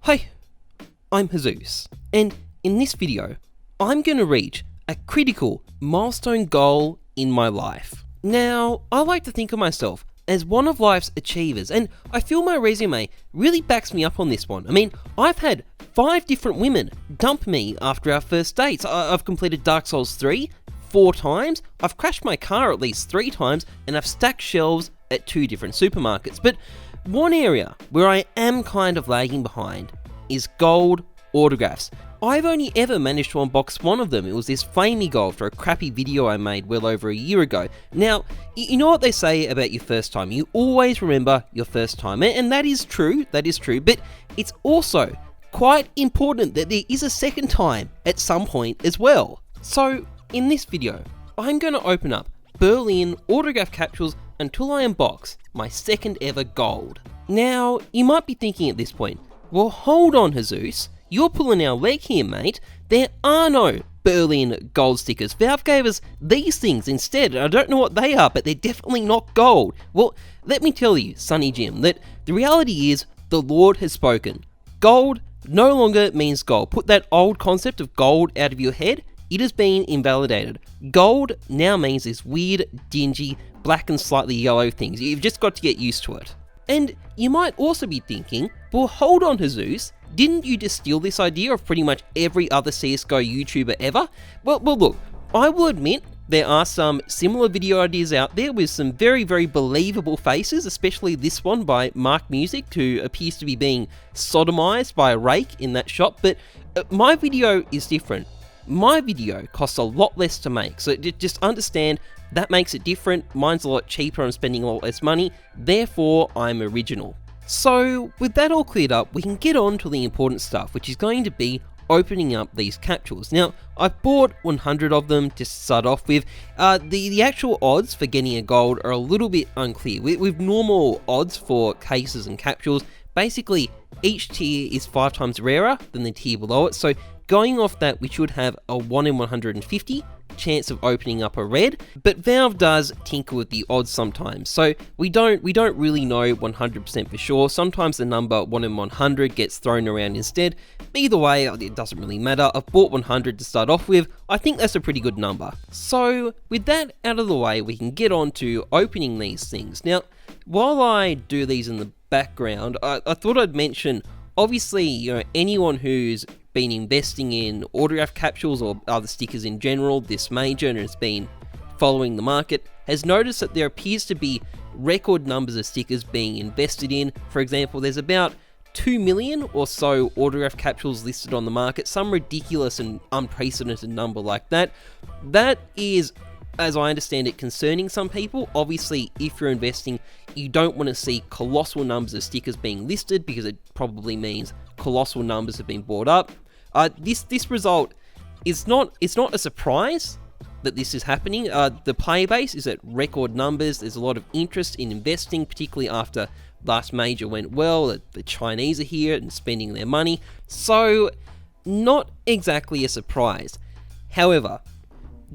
Hi, I'm Heyzeus, and in this video, I'm going to reach a critical milestone goal in my life. Now, I like to think of myself as one of life's achievers, and I feel my resume really backs me up on this one. I mean, I've had 5 different women dump me after our first dates. I've completed Dark Souls 3 4 times, I've crashed my car at least 3 times, and I've stacked shelves at 2 different supermarkets. But one area where I am kind of lagging behind is gold autographs. I've only ever managed to unbox one of them. It was this flamey gold for a crappy video I made well over a year ago. Now, you know what they say about your first time. You always remember your first time, and that is true, but it's also quite important that there is a second time at some point as well. So, in this video, I'm going to open up Berlin autograph capsules until I unbox my second ever gold. Now, you might be thinking at this point, well, hold on, Heyzeus, you're pulling our leg here, mate. There are no Berlin gold stickers. Valve gave us these things instead. I don't know what they are, but they're definitely not gold. Well, let me tell you, Sonny Jim, that the reality is the Lord has spoken. Gold no longer means gold. Put that old concept of gold out of your head. It has been invalidated. Gold now means this weird, dingy, black and slightly yellow things. You've just got to get used to it. And you might also be thinking, well, hold on, Heyzeus, didn't you just steal this idea of pretty much every other CSGO YouTuber ever? Well, look, I will admit there are some similar video ideas out there with some very, very believable faces, especially this one by Mark Music, who appears to be being sodomized by a rake in that shot, but my video is different. My video costs a lot less to make, so just understand that makes it different. Mine's a lot cheaper, I'm spending a lot less money, therefore I'm original. So with that all cleared up, we can get on to the important stuff, which is going to be opening up these capsules. Now, I've bought 100 of them to start off with. The actual odds for getting a gold are a little bit unclear. With normal odds for cases and capsules, basically each tier is 5 times rarer than the tier below it, so going off that, we should have a 1 in 150 chance of opening up a red, but Valve does tinker with the odds sometimes, so we don't really know 100% for sure. Sometimes the number 1 in 100 gets thrown around instead. Either way, it doesn't really matter. I've bought 100 to start off with. I think that's a pretty good number. So with that out of the way, we can get on to opening these things. Now, while I do these in the background, I thought I'd mention, obviously, anyone who's been investing in autograph capsules or other stickers in general this major and has been following the market has noticed that there appears to be record numbers of stickers being invested in. For example, there's about 2 million or so autograph capsules listed on the market, some ridiculous and unprecedented number like that. That is, as I understand it, concerning some people. Obviously, if you're investing, you don't want to see colossal numbers of stickers being listed because it probably means colossal numbers have been bought up. This result is not a surprise that this is happening. The player base is at record numbers. There's a lot of interest in investing, particularly after last major went well. The Chinese are here and spending their money, so not exactly a surprise. However,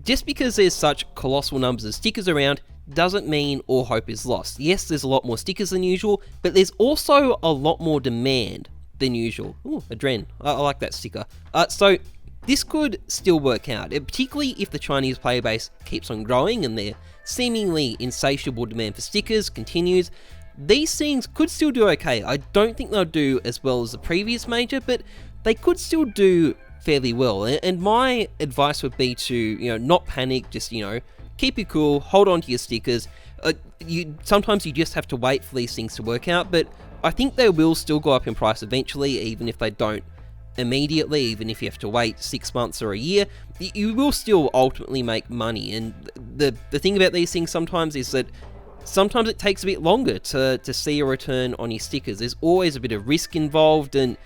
just because there's such colossal numbers of stickers around doesn't mean all hope is lost. Yes, there's a lot more stickers than usual, but there's also a lot more demand than usual. Ooh, Adren. I like that sticker. So this could still work out, particularly if the Chinese player base keeps on growing and their seemingly insatiable demand for stickers continues. These things could still do okay. I don't think they'll do as well as the previous major, but they could still do fairly well. And my advice would be to, not panic, just, keep it cool, hold on to your stickers. Sometimes you just have to wait for these things to work out, but I think they will still go up in price eventually, even if they don't immediately, even if you have to wait 6 months or a year, you will still ultimately make money. And the thing about these things sometimes is that sometimes it takes a bit longer to see a return on your stickers. There's always a bit of risk involved, and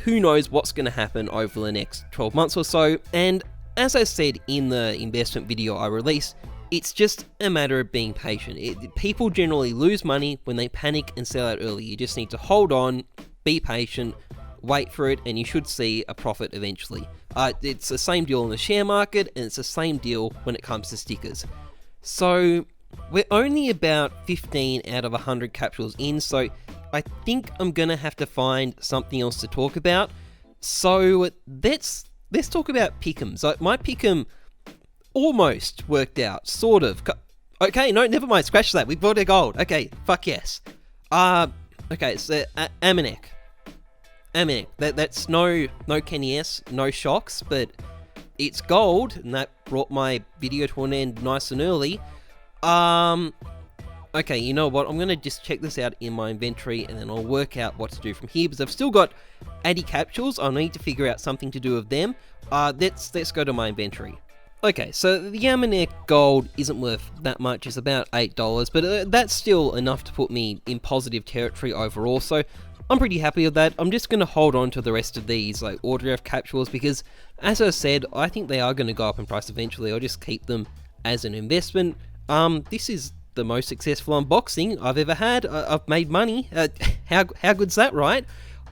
who knows what's going to happen over the next 12 months or so. And as I said in the investment video I released, it's just a matter of being patient. People generally lose money when they panic and sell out early. You just need to hold on, be patient, wait for it, and you should see a profit eventually. It's the same deal in the share market, and it's the same deal when it comes to stickers. So we're only about 15 out of 100 capsules in, so I think I'm gonna have to find something else to talk about. So let's talk about pick'ems. My pick'em almost worked out, sort of. Okay, no, never mind. Scratch that. We bought a gold. Okay, fuck yes. Okay, so Amanek. That's no Kenny S, no shocks, but it's gold, and that brought my video to an end nice and early. Okay, you know what? I'm gonna just check this out in my inventory, and then I'll work out what to do from here, because I've still got 80 capsules. I'll need to figure out something to do with them. Let's go to my inventory. Okay, so the Amanek gold isn't worth that much. It's about $8, but that's still enough to put me in positive territory overall, so I'm pretty happy with that. I'm just going to hold on to the rest of these like autograph capsules because, as I said, I think they are going to go up in price eventually. I'll just keep them as an investment. This is the most successful unboxing I've ever had. I've made money. How good's that, right?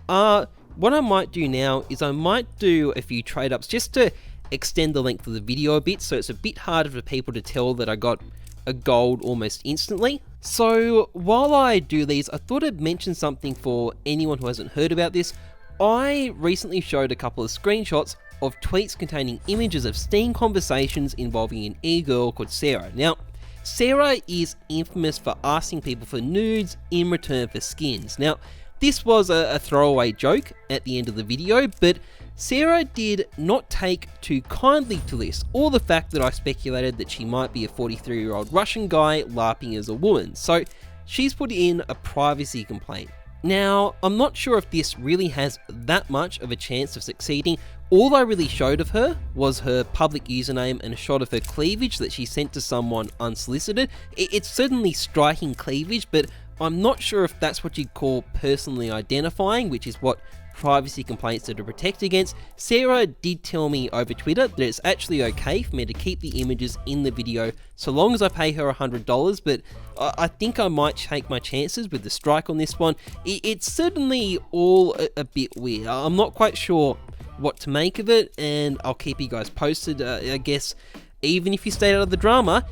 What I might do now is I might do a few trade-ups just to extend the length of the video a bit, so it's a bit harder for people to tell that I got a gold almost instantly. So while I do these, I thought I'd mention something for anyone who hasn't heard about this. I recently showed a couple of screenshots of tweets containing images of Steam conversations involving an e-girl called Sarah. Now, Sarah is infamous for asking people for nudes in return for skins. Now, this was a throwaway joke at the end of the video, but Sarah did not take too kindly to this, or the fact that I speculated that she might be a 43-year-old Russian guy LARPing as a woman, so she's put in a privacy complaint. Now, I'm not sure if this really has that much of a chance of succeeding. All I really showed of her was her public username and a shot of her cleavage that she sent to someone unsolicited. It's certainly striking cleavage, but I'm not sure if that's what you'd call personally identifying, which is what privacy complaints are to protect against. Sarah did tell me over Twitter that it's actually okay for me to keep the images in the video so long as I pay her $100, but I think I might take my chances with the strike on this one. It's certainly all a bit weird. I'm not quite sure what to make of it, and I'll keep you guys posted. I guess even if you stay out of the drama,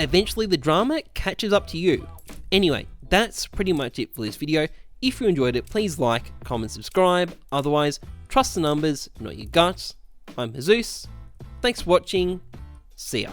eventually the drama catches up to you. Anyway, that's pretty much it for this video. If you enjoyed it, please like, comment, subscribe. Otherwise, trust the numbers, not your guts. I'm Heyzeus. Thanks for watching. See ya.